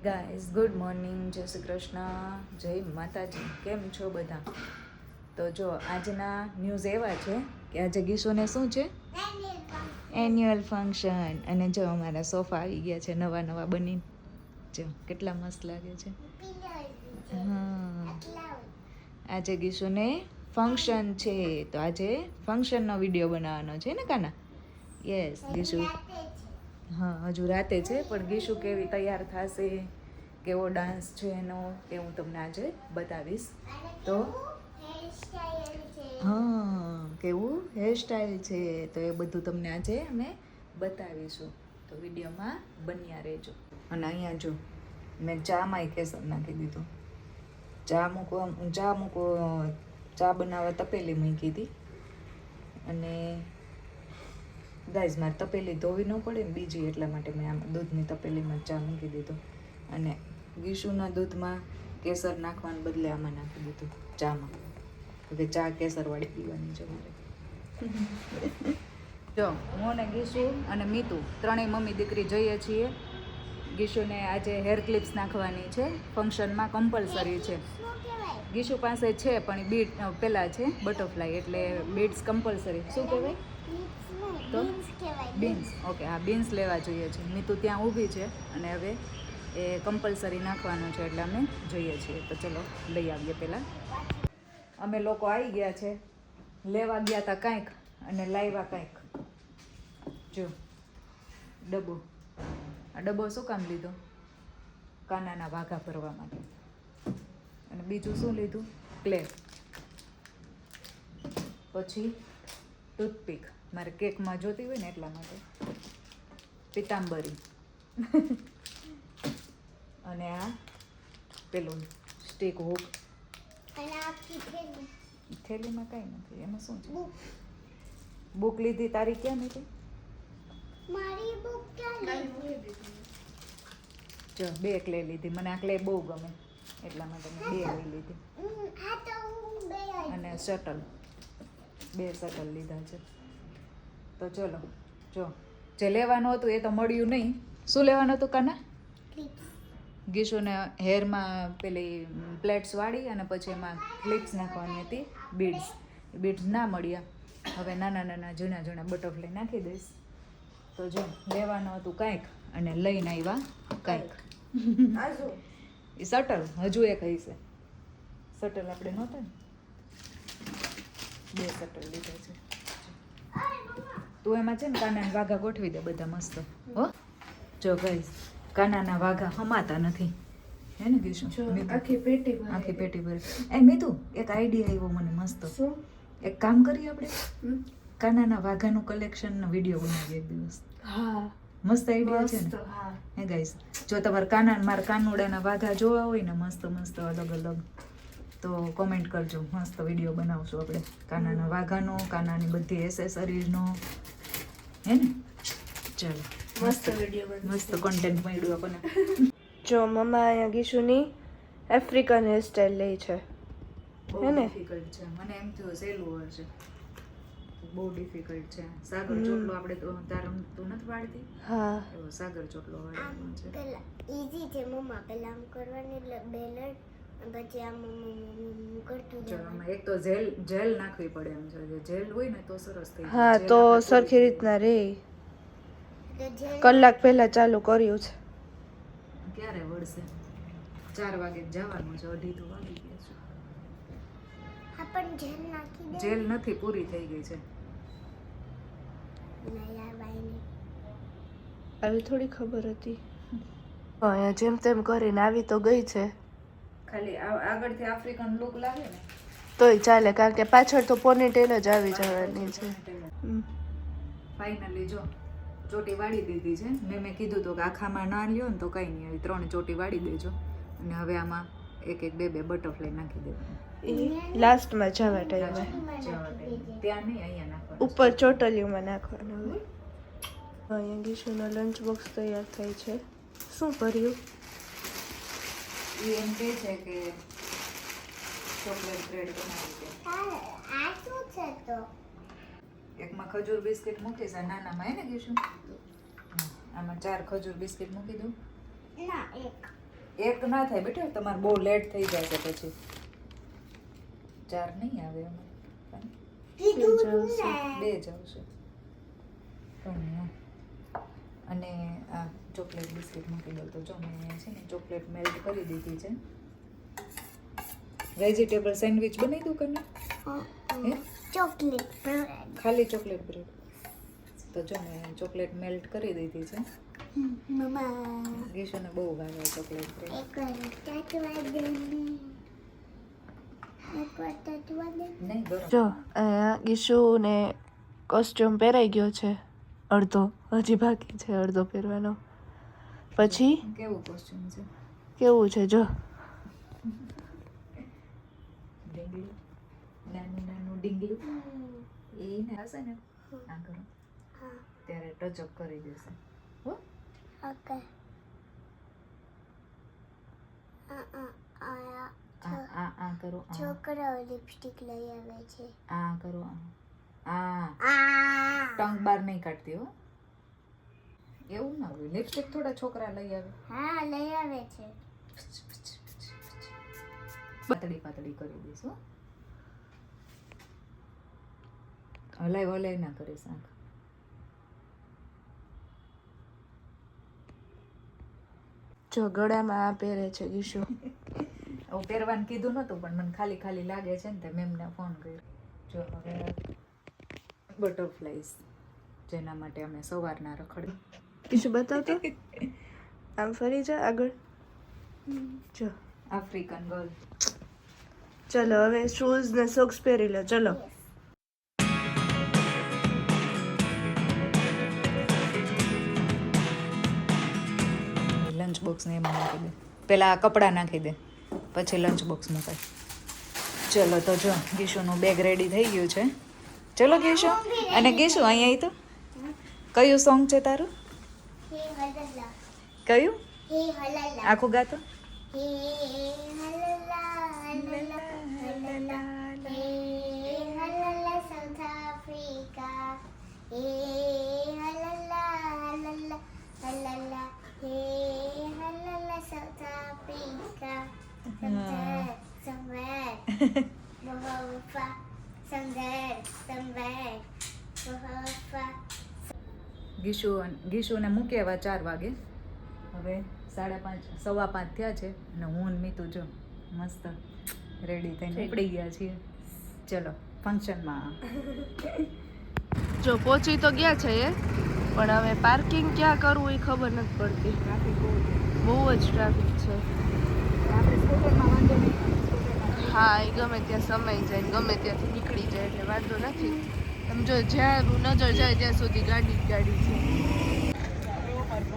Guys good morning, જય શ્રી કૃષ્ણ, જય માતાજી. કેમ છો બધા? તો જો આજના ન્યૂઝ એવા છે કે આજે ગીસુને શું છે, એન્યુઅલ ફંક્શન. અને જો અમારા સોફા આવી ગયા છે નવા નવા બની. જો કેટલા મસ્ત લાગે છે. હા, આજે ગીસુને ફંક્શન છે તો આજે ફંક્શનનો વિડીયો બનાવવાનો છે ને કાના? યસ ગીસુ. હા, હજુ રાતે છે પણ ગીસુ કેવી તૈયાર થશે, કેવો ડાન્સ છે એનો, એ હું તમને આજે બતાવીશ. તો હા, કેવું હેરસ્ટાઈલ છે તો એ બધું તમને આજે અમે બતાવીશું. તો વિડીયોમાં બન્યા રહેજો. અને અહીંયા જો મેં ચામાંય કેસર નાખી દીધું. ચા બનાવવા તપેલી મૂકી હતી. અને ગાઈઝ મારે તપેલી ધોવી ન પડે ને બીજી, એટલા માટે મેં આમ દૂધની તપેલીમાં ચા મૂકી દીધો. અને ગીસુના દૂધમાં કેસર નાખવાને બદલે આમાં નાખી દીધું ચામાં, કે ચા કેસરવાળી પીવાની છે મારે. જો હું ને ગીસુ અને મીતુ ત્રણેય મમ્મી દીકરી જઈએ છીએ. ગીસુને આજે હેર ક્લિપ્સ નાખવાની છે, ફંક્શનમાં કમ્પલસરી છે. ગીસુ પાસે છે પણ બીડ પેલા છે બટરફ્લાય, એટલે બીડ્સ કમ્પલસરી. શું કહેવાય? તો બીન્સ. ઓકે, હા, બીન્સ લેવા જોઈએ છે. મીતુ ત્યાં ઊભી છે અને હવે એ કમ્પલસરી નાખવાનું છે એટલે અમે જઈએ છીએ. તો ચલો લઈ આવીએ. પહેલાં અમે લોકો આવી ગયા છે, લેવા ગયા હતા કાંઈક અને લાવ્યા કાંઈક. જો ડબ્બો, આ ડબ્બો શું કામ લીધો? કાનાના વાઘા ભરવા માટે. અને બીજું શું લીધું? ક્લે. પછી ટૂથપીક, મારે કેકમાં જોતી હોય ને એટલા માટે. પિતાંબરી અને આ પેલું સ્ટીક હુક. થેલીમાં કાંઈ નથી, એમાં શું છે? બુક લીધી તારી? ક્યાં નથી? મારી બુક ક્યાં લીધી? જો બે ક્લે લીધી, મને આ ક્લે બહુ ગમે એટલા માટે મેં બે લઈ લીધી. અને શટલ, બે શટલ લીધા છે. તો ચલો, જો જે લેવાનું હતું એ તો મળ્યું નહીં. શું લેવાનું હતું કાના? ગીસુને હેરમાં પેલી પ્લેટ્સ વાળી અને પછી એમાં ક્લિપ્સ નાખવાની હતી, બીડ્સ. બીડ્સ ના મળ્યા. હવે નાના નાના ઝીણા ઝીણા બટરફ્લાય નાખી દઈશ. તો જો લેવાનું હતું કાંઈક અને લઈને આવ્યા કાંઈક. એ શટલ હજુ એક હશે. શટલ આપણે નહોતા ને, બે શટલ લીધા છે. તું એમાં છે ને કાનાના વાઘા ગોઠવી દે બધા મસ્ત. હો, જો ગાઈસ કાનાના વાઘા હમાતા નથી, હે ને ગીસુ? આખી પેટી ભરી. એ મીતુ, એક આઈડિયા આવ્યો મને મસ્ત. એક કામ કરીએ આપણે, કાનાના વાઘાનું કલેક્શનનો વિડીયો બનાવીએ એક દિવસ. હા, મસ્ત આઈડિયા છે ને? હે ગાઈસ, જો તમારે મારા કાનુડાના વાઘા જોવા હોય ને મસ્ત મસ્ત અલગ અલગ, તો કોમેન્ટ કરજો. મસ્ત વિડીયો બનાવશું આપણે કાનાના વાઘાનો, કાનાની બધી એસેસરીઝનો, હે ને? ચાલો, મસ્ત વિડીયો, મસ્ત કોન્ટેન્ટ મળ્યું આપણને. જો મમ્મા અહીંયા ગીશુની આફ્રિકન હેરસ્ટાઈલ લે છે. બહુ ડિફિકલ્ટ છે, મને એમ થયું સહેલું હશે, બહુ ડિફિકલ્ટ છે. સાગર ચોટલો આપણે તો તું નથી વાળતી? હા, એવો સાગર ચોટલો વાળવાનો છે. પેલા ઈઝી છે મમ્મા, પેલા આમ કરવાની એટલે બે લડ, પછી આમ કરતું ચલો, જવાનું. આમાં એક તો જેલ નાખવી પડે એમ છે. જેલ હોય ને તો સરસ થઈ જાય. હા, જેલ તો આપણે સરખી રીતના રે. એટલે જેલ કલાક પહેલા ચાલુ કર્યું છે. ક્યારે વળશે? 4 વાગે જવાનું છે, 2:30 તો વાગી ગયા છે. આપણ જેલ નાખી દે. જેલ નથી, પૂરી થઈ ગઈ છે. ના યાર ભાઈ ને આવી થોડી ખબર હતી. અહીંયા જેમ તેમ કરીને આવી તો ગઈ છે, ખાલી આગળથી આફ્રિકન લુક લાગે ને તોય ચાલે, કારણ કે પાછળ તો પોનીટેલ જ આવી જવાની છે. ફાઇનલી જો ચોટી વાળી દીધી છે. મેં કીધું તો કે આખામાં ના લ્યો ને તો કંઈ નહીં, આવી 3 ચોટી વાળી દેજો. અને હવે આમાં એક બે બટરફ્લાય નાખી દેવાનું. લાસ્ટમાં જવા ટાઈમે ત્યાં નહીં, અહીંયા નાખવાનું. ઉપર ચોટલીઓમાં નાખવાનું. હવે અહીંયા ગીશુનો લંચ બોક્સ તૈયાર થાય છે. શું કર્યું? એ એમ કહે છે કે ચોકલેટ બ્રેડ બનાવી દે. આ શું છે તો? એકમાં ખજૂર બિસ્કિટ મૂકીશ, આ નાનામાં હે ને ગીશું? આમાં 4 ખજૂર બિસ્કિટ મૂકી દઉં. ના, એક એક ના થાય બેટા, તમારે બહુ લેટ થઈ જશે પછી. 4 નહીં આવે અમારે, કીધું તું ને. 2 જ આવશે. પણ હા. અને આ ચોકલેટ બિસ્કિટ મૂકી દઉં તો જો મેં છે ને ચોકલેટ મેલ્ટ કરી દીધી છે. વેજીટેબલ સેન્ડવિચ બનાવી દઉં કે હે? Chocolate bread. ખાલી ચોકલેટ બ્રેડ. તો જો મેં ચોકલેટ મેલ્ટ કરી દીધી છે. મમ્મા ગીશુને બહુ ભાવે ચોકલેટ બ્રેડ. એક વાર ટાટવા દે ને. એક વાર ટાટવા દે. નહીં ગરમ. જો અહીંયા ગીશુને કોસ્ટ્યુમ પહેરાઈ ગયો છે અડધો, હજી બાકી છે અડધો પહેરવાનો. પછી કેવું કોસ્ટ્યુમ છે? કેવું છે જો, ડીંગલું, નાનું નાનું ડીંગલું. એ ને હશે ને આ કરો હા ત્યારે ટચઅપ કરી દેશે. હો ઓકે. આ આ કરો આ છોકરાઓ લિપસ્ટિક લઈ આવે છે. આ કરો આ આ ટંગ બાર નહીં કાઢતી હો. એવું ના હોય, લિપસ્ટિક થોડા છોકરા લઈ આવે. હા લઈ આવે છે. પાતળી પાતળી કરી દઈશ હો. હલાય વલાય ના કરીશ આંખ. જો ગળામાં આ પહેરે છે ગીશુ. હું પહેરવાનું કીધું નહોતું પણ મને ખાલી ખાલી લાગે છે ને તે મેમને ફોન કર્યો. જો હવે બટરફ્લાઈઝ જેના માટે અમે સવારના રખડી. ગીશુ બતાવ તો, આમ ફરી જા આગળ. જો આફ્રિકન ગર્લ. ચલો હવે શૂઝ ને સોક્સ પહેરી લો. ચલો લંચ બોક્સને એમાં નાખી દે. પહેલાં આ કપડાં નાખી દે પછી લંચ બોક્સ મુકાય. ચલો તો જો ગીશુનું બેગ રેડી થઈ ગયું છે. ચલો ગીશુ. અને ગીશુ અહીંયા તો કયું સોંગ છે તારું? હે હલલા કયું? હે હલલા આખું ગાતો. હે હલલા હલલા હલલા હે હલલા સાઉથ આફ્રિકા હે હલલા હલલા હલલા હે હલલા સાઉથ આફ્રિકા somewhere બહુ ફા somewhere બહુ ફા. ગીશુને મૂકે એવા 4 વાગે. હવે 5:30 5:15 થયા છે અને હું ને મીતુ જો મસ્ત રેડી થઈને ઉપડી ગયા છીએ. ચલો ફંક્શનમાં. જો પહોંચી તો ગયા છે એ, પણ હવે પાર્કિંગ ક્યાં કરવું એ ખબર નથી પડતી. બહુ જ ટ્રાફિક છે. હા એ ગમે ત્યાં સમય જાય, ગમે ત્યાંથી નીકળી જાય એટલે વાંધો નથી. તમે જો જ્યાં નજર જાય ત્યાં સુધી ગાડી જ ગાડી છે.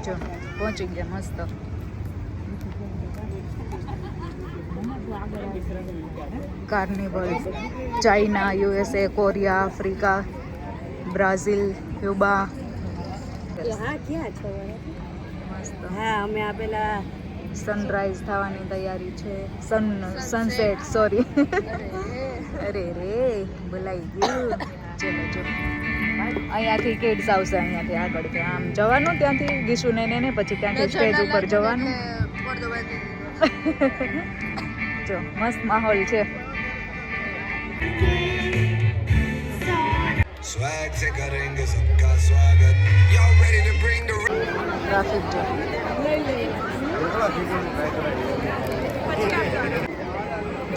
જો પહોંચી ગયા મસ્ત. Carnival China, USA, Korea, Africa, Brazil, Cuba. મસ્ત. હા અમે આપેલા સનરાઈઝ થવાની તૈયારી છે. Sunset sorry. અરે રે બોલાઈ ગયું. ચલો જો અહીંયાથી કિડ્સ આવશે, અહીંયાથી આગળ છે આમ જવાનું, ત્યાંથી ગીશુને ને પછી ત્યાંથી સ્ટેજ ઉપર જવાનું. જો મસ્ત માહોલ છે. स्वैग से करेंगे सबका स्वागत. Y'all ready to bring the traffic છે.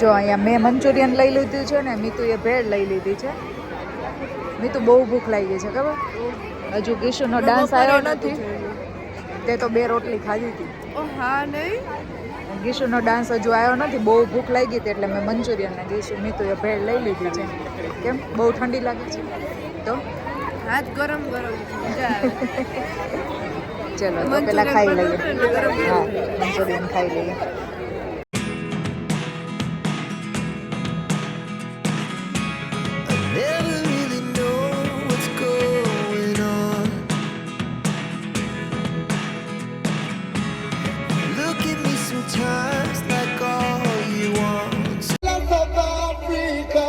જો અહીંયા મેં મંચુરિયન લઈ લીધું છે ને મીતુએ ભેળ લઈ લીધી છે. મીતુ બહુ ભૂખ લાગી છે ખબર. હજુ ગીશુનો ડાન્સ આવ્યો નથી, તે તો 2 રોટલી ખાધી હતી. ઓ હા નહીં, ગીશુનો ડાન્સ હજુ આવ્યો નથી, બહુ ભૂખ લાગી હતી એટલે મેં મંચુરિયન ને ગીશુ મીતુએ ભેળ લઈ લીધી છે. કેમ બહુ ઠંડી લાગે છે તો હાથ ગરમ ગરમ મજા આવે. ચલો તો પેલા ખાઈ લઈએ. હા મંચુરિયન ખાઈ લઈએ. never really know what's going on. Look at me sometimes like all you want. Love of Africa.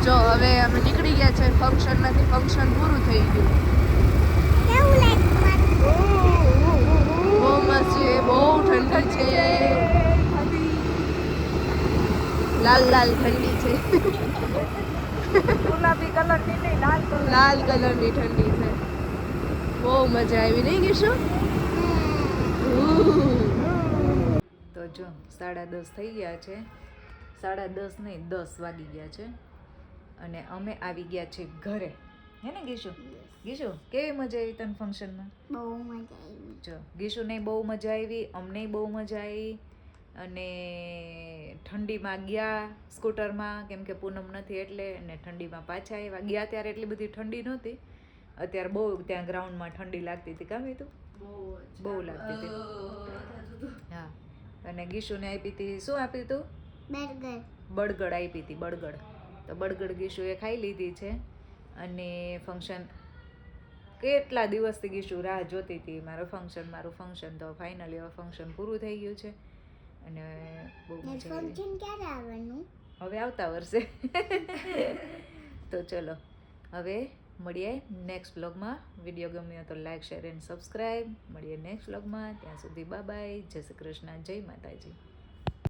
જો હવે અમે નીકળી ગયા ફંક્શન નથી, ફંક્શન પૂરું થઈ ગયું. કેવું લાગ્યું બહુ મસ્ત છે, બહુ ઠંડી છે, લાલ લાલ ઠંડી છે. ગુલાબી કલરની નહીં, લાલ કલરની ઠંડી છે. બહુ મજા આવી નહીં ગીશું? તો જો 10:30 થઈ ગયા છે, 10:30 નહીં 10 વાગી ગયા છે અને અમે આવી ગયા છે ઘરે. હે ને ગીશુ? ગીશુ કેવી મજા આવી તને ફંક્શનમાં? બહુ મજા આવી. જો ગીશુને બહુ મજા આવી, અમને બહુ મજા આવી. અને ઠંડીમાં ગયા સ્કૂટરમાં, કેમ કે પૂનમ નથી એટલે, અને ઠંડીમાં પાછા આવ્યા. ગયા ત્યારે એટલી બધી ઠંડી નહોતી, અત્યારે બહુ ત્યાં ગ્રાઉન્ડમાં ઠંડી લાગતી હતી. કામ હતું બહુ લાગતી હતી. હા, અને ગીશુને આપી હતી, શું આપી હતું? બર્ગર. બળગડ આપી હતી, બળગડ. તો બળગડ ગીશુએ ખાઈ લીધી છે. અને ફંક્શન કેટલા દિવસથી ગીશુ રાહ જોતી હતી, મારું ફંક્શન. તો ફાઇનલી હવે ફંક્શન પૂરું થઈ ગયું છે અને બહુ મજા આવી. ફંક્શન ક્યારે આવવાનું? હવે આવતા વર્ષે. તો ચલો હવે મળીએ નેક્સ્ટ બ્લોગમાં. વિડીયો ગમ્યો તો લાઈક, શેર એન્ડ સબસ્ક્રાઈબ. મળીએ નેક્સ્ટ બ્લોગમાં. ત્યાં સુધી બાય બાય. જય શ્રી કૃષ્ણ, જય માતાજી.